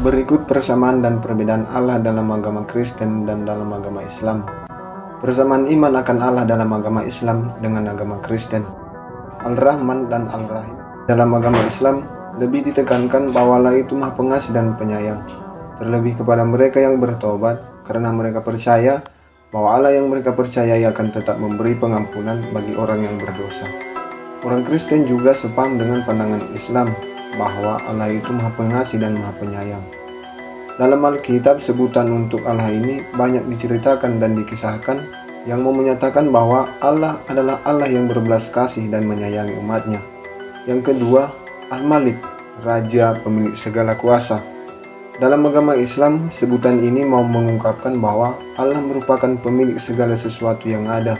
Berikut persamaan dan perbedaan Allah dalam agama Kristen dan dalam agama Islam. Persamaan iman akan Allah dalam agama Islam dengan agama Kristen. Al-Rahman dan Al-Rahim. Dalam agama Islam, lebih ditekankan bahwa Allah itu Maha Pengasih dan Penyayang, terlebih kepada mereka yang bertobat, karena mereka percaya bahwa Allah yang mereka percayai akan tetap memberi pengampunan bagi orang yang berdosa. Orang Kristen juga sepaham dengan pandangan Islam bahwa Allah itu Maha Pengasih dan Maha Penyayang. Dalam Alkitab, sebutan untuk Allah ini banyak diceritakan dan dikisahkan yang mau menyatakan bahwa Allah adalah Allah yang berbelas kasih dan menyayangi umatnya. Yang kedua, Al-Malik, Raja pemilik segala kuasa. Dalam agama Islam, sebutan ini mau mengungkapkan bahwa Allah merupakan pemilik segala sesuatu yang ada,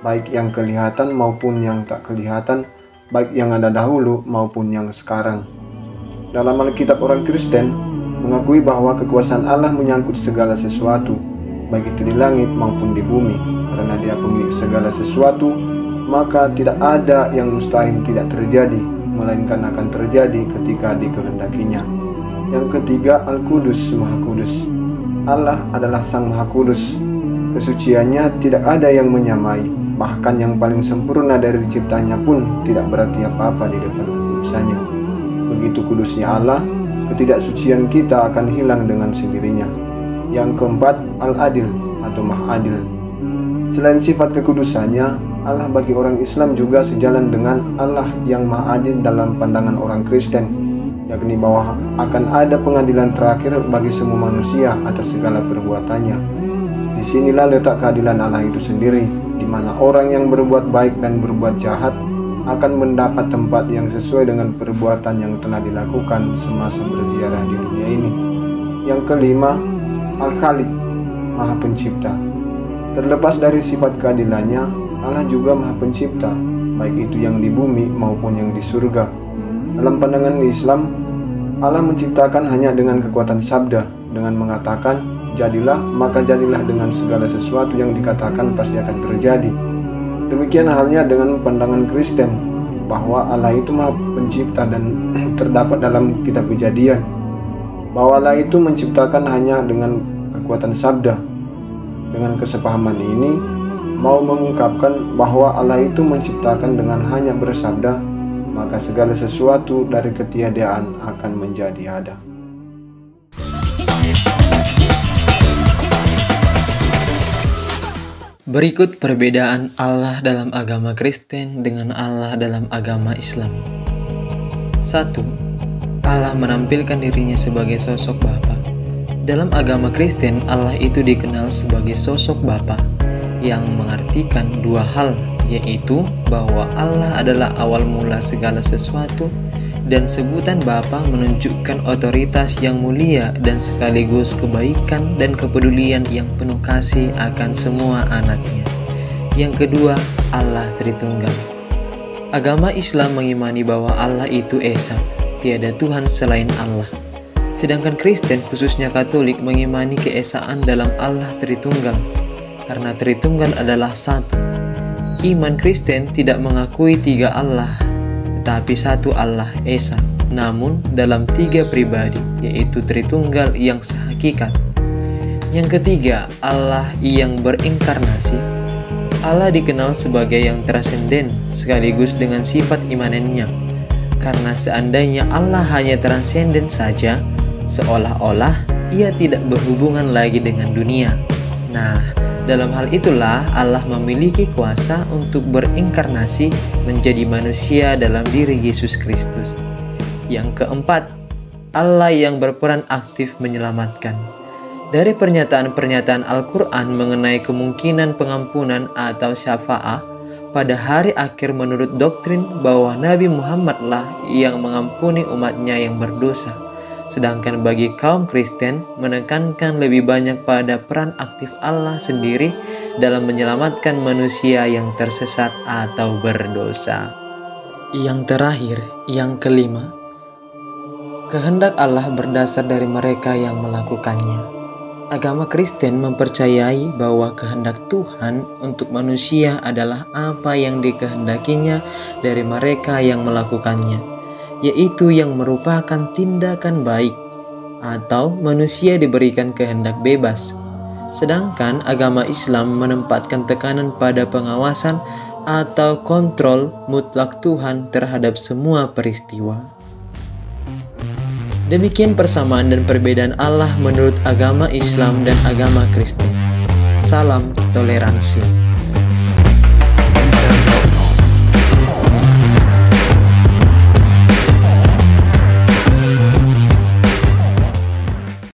baik yang kelihatan maupun yang tak kelihatan, baik yang ada dahulu maupun yang sekarang. Dalam Alkitab, orang Kristen mengakui bahwa kekuasaan Allah menyangkut segala sesuatu, baik itu di langit maupun di bumi. Karena Dia pemilik segala sesuatu, maka tidak ada yang mustahil tidak terjadi, melainkan akan terjadi ketika dikehendakinya. Yang ketiga, Al-Qudus, Maha Kudus. Allah adalah Sang Maha Kudus. Kesuciannya tidak ada yang menyamai. Bahkan yang paling sempurna dari diciptanya pun tidak berarti apa-apa di depan kekudusannya. Begitu kudusnya Allah, ketidaksucian kita akan hilang dengan sendirinya. Yang keempat, Al-Adil atau Maha Adil. Selain sifat kekudusannya, Allah bagi orang Islam juga sejalan dengan Allah yang Maha Adil dalam pandangan orang Kristen, yakni bahwa akan ada pengadilan terakhir bagi semua manusia atas segala perbuatannya. Disinilah letak keadilan Allah itu sendiri, di mana orang yang berbuat baik dan berbuat jahat akan mendapat tempat yang sesuai dengan perbuatan yang telah dilakukan semasa berziarah di dunia ini. Yang kelima, Al-Khaliq, Maha Pencipta. Terlepas dari sifat keadilannya, Allah juga Maha Pencipta, baik itu yang di bumi maupun yang di surga. Dalam pandangan Islam, Allah menciptakan hanya dengan kekuatan sabda, dengan mengatakan, jadilah, maka jadilah dengan segala sesuatu yang dikatakan pasti akan terjadi. Demikian halnya dengan pandangan Kristen, bahwa Allah itu Maha Pencipta dan terdapat dalam kitab Kejadian, bahwa Allah itu menciptakan hanya dengan kekuatan sabda. Dengan kesepahaman ini, mau mengungkapkan bahwa Allah itu menciptakan dengan hanya bersabda, maka segala sesuatu dari ketiadaan akan menjadi ada. Berikut perbedaan Allah dalam agama Kristen dengan Allah dalam agama Islam. 1. Allah menampilkan dirinya sebagai sosok Bapa. Dalam agama Kristen, Allah itu dikenal sebagai sosok Bapa, yang mengartikan dua hal, yaitu bahwa Allah adalah awal mula segala sesuatu, dan sebutan Bapa menunjukkan otoritas yang mulia dan sekaligus kebaikan dan kepedulian yang penuh kasih akan semua anaknya. Yang kedua, Allah Tritunggal. Agama Islam mengimani bahwa Allah itu Esa, tiada Tuhan selain Allah. Sedangkan Kristen, khususnya Katolik, mengimani keesaan dalam Allah Tritunggal, karena Tritunggal adalah satu. Iman Kristen tidak mengakui tiga Allah, tetapi satu Allah Esa, namun dalam tiga pribadi, yaitu Tritunggal yang sehakikat. Yang ketiga, Allah yang berinkarnasi. Allah dikenal sebagai yang transenden sekaligus dengan sifat imanennya, karena seandainya Allah hanya transenden saja, seolah-olah ia tidak berhubungan lagi dengan dunia. Nah, dalam hal itulah Allah memiliki kuasa untuk berinkarnasi menjadi manusia dalam diri Yesus Kristus. Yang keempat, Allah yang berperan aktif menyelamatkan. Dari pernyataan-pernyataan Al-Quran mengenai kemungkinan pengampunan atau syafa'ah pada hari akhir menurut doktrin bahwa Nabi Muhammadlah yang mengampuni umatnya yang berdosa. Sedangkan bagi kaum Kristen menekankan lebih banyak pada peran aktif Allah sendiri dalam menyelamatkan manusia yang tersesat atau berdosa. Yang terakhir, yang kelima, kehendak Allah berdasar dari mereka yang melakukannya. Agama Kristen mempercayai bahwa kehendak Tuhan untuk manusia adalah apa yang dikehendakinya dari mereka yang melakukannya, yaitu yang merupakan tindakan baik. atau manusia diberikan kehendak bebas. Sedangkan agama Islam menempatkan tekanan pada pengawasan atau kontrol mutlak Tuhan terhadap semua peristiwa. Demikian persamaan dan perbedaan Allah menurut agama Islam dan agama Kristen. Salam toleransi.